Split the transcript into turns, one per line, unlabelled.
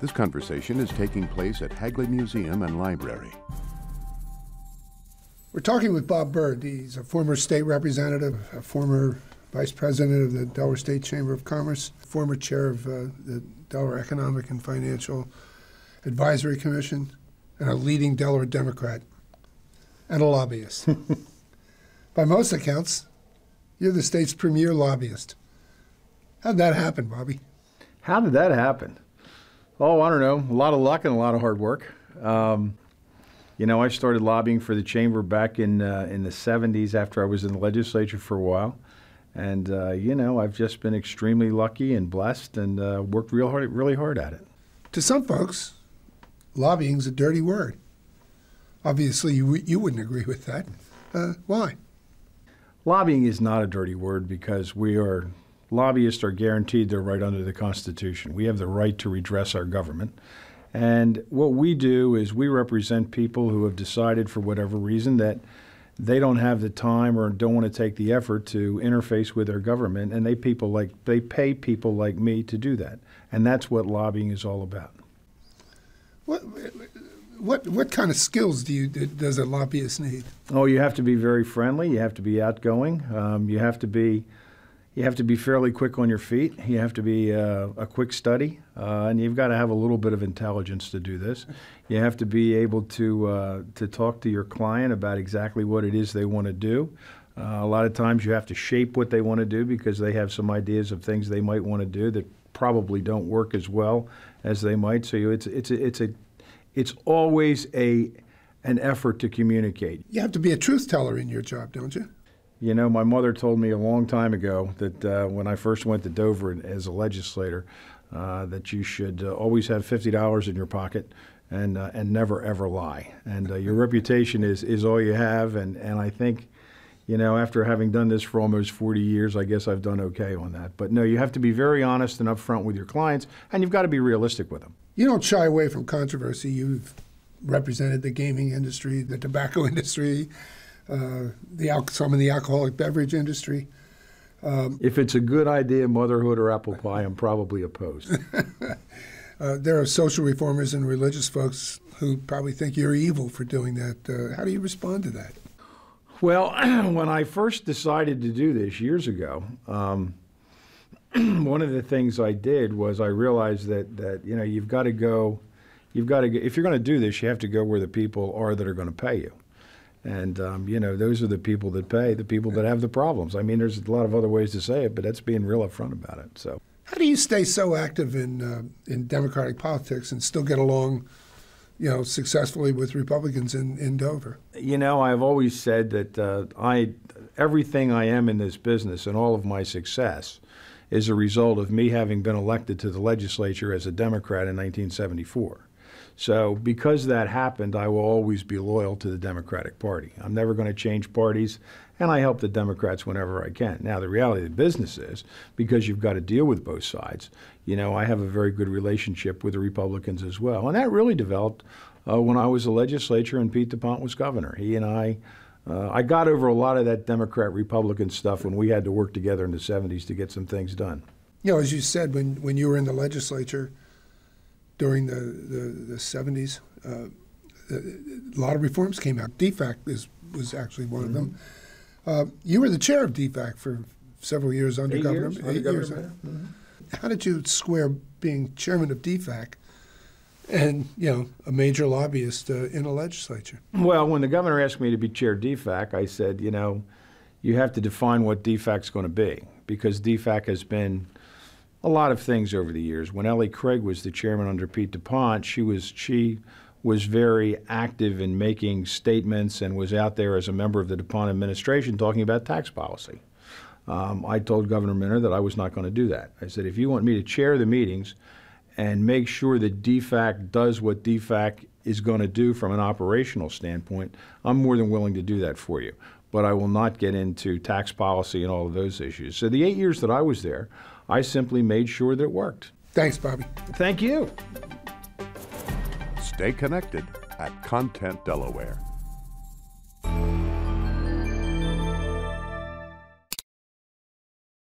This conversation is taking place at Hagley Museum and Library.
We're talking with Bob Byrd. He's a former state representative, a former vice president of the Delaware State Chamber of Commerce, former chair of the Delaware Economic and Financial Advisory Commission, and a leading Delaware Democrat, and a lobbyist. By most accounts, you're the state's premier lobbyist. How'd that happen, Bobby?
How did that happen? Oh, I don't know. A lot of luck and a lot of hard work. You know, I started lobbying for the chamber back in the 70s after I was in the legislature for a while. And, you know, I've just been extremely lucky and blessed and worked really hard at it.
To some folks, lobbying's a dirty word. Obviously, you wouldn't agree with that. Why?
Lobbying is not a dirty word because lobbyists are guaranteed their right under the Constitution. We have the right to redress our government. And what we do is we represent people who have decided for whatever reason that they don't have the time or don't want to take the effort to interface with their government, and they pay people like me to do that. And that's what lobbying is all about.
What kind of skills does a lobbyist need?
Oh, you have to be very friendly. You have to be outgoing. You have to be fairly quick on your feet. You have to be a quick study, and you've got to have a little bit of intelligence to do this. You have to be able to talk to your client about exactly what it is they want to do. A lot of times you have to shape what they want to do because they have some ideas of things they might want to do that probably don't work as well as they might. So it's always an effort to communicate.
You have to be a truth teller in your job, don't you?
You know, my mother told me a long time ago that when I first went to Dover as a legislator, that you should always have $50 in your pocket and never, ever lie. And your reputation is all you have. And I think, you know, after having done this for almost 40 years, I guess I've done okay on that. But no, you have to be very honest and upfront with your clients, and you've got to be realistic with them.
You don't shy away from controversy. You've represented the gaming industry, the tobacco industry, some of the alcoholic beverage industry.
If it's a good idea, motherhood or apple pie, I'm probably opposed.
There are social reformers and religious folks who probably think you're evil for doing that. How do you respond to that?
Well, when I first decided to do this years ago, one of the things I did was I realized that you know, if you're going to do this, you have to go where the people are that are going to pay you. And, you know, those are the people that pay, the people that have the problems. I mean, there's a lot of other ways to say it, but that's being real upfront about it. So,
how do you stay so active in Democratic politics and still get along, you know, successfully with Republicans in Dover?
You know, I've always said that everything I am in this business and all of my success is a result of me having been elected to the legislature as a Democrat in 1974. So because that happened, I will always be loyal to the Democratic Party. I'm never going to change parties, and I help the Democrats whenever I can. Now, the reality of the business is, because you've got to deal with both sides, you know, I have a very good relationship with the Republicans as well. And that really developed when I was a legislature and Pete DuPont was governor. He and I got over a lot of that Democrat-Republican stuff when we had to work together in the 70s to get some things done.
You know, as you said, when you were in the legislature, during the 70s, a lot of reforms came out. DFAC was actually one of them. You were the chair of DFAC for several years under Governor. 8 years.
Mm-hmm.
How did you square being chairman of DFAC and, you know, a major lobbyist in a legislature?
Well, when the governor asked me to be chair of DFAC, I said, you know, you have to define what DFAC's going to be, because DFAC has been a lot of things over the years. When Ellie Craig was the chairman under Pete DuPont, she was very active in making statements and was out there as a member of the DuPont administration talking about tax policy. I told Governor Minner that I was not going to do that. I said, if you want me to chair the meetings and make sure that DFAC does what DFAC is going to do from an operational standpoint, I'm more than willing to do that for you. But I will not get into tax policy and all of those issues. So the 8 years that I was there, I simply made sure that it worked.
Thanks, Bobby.
Thank you.
Stay connected at Content Delaware.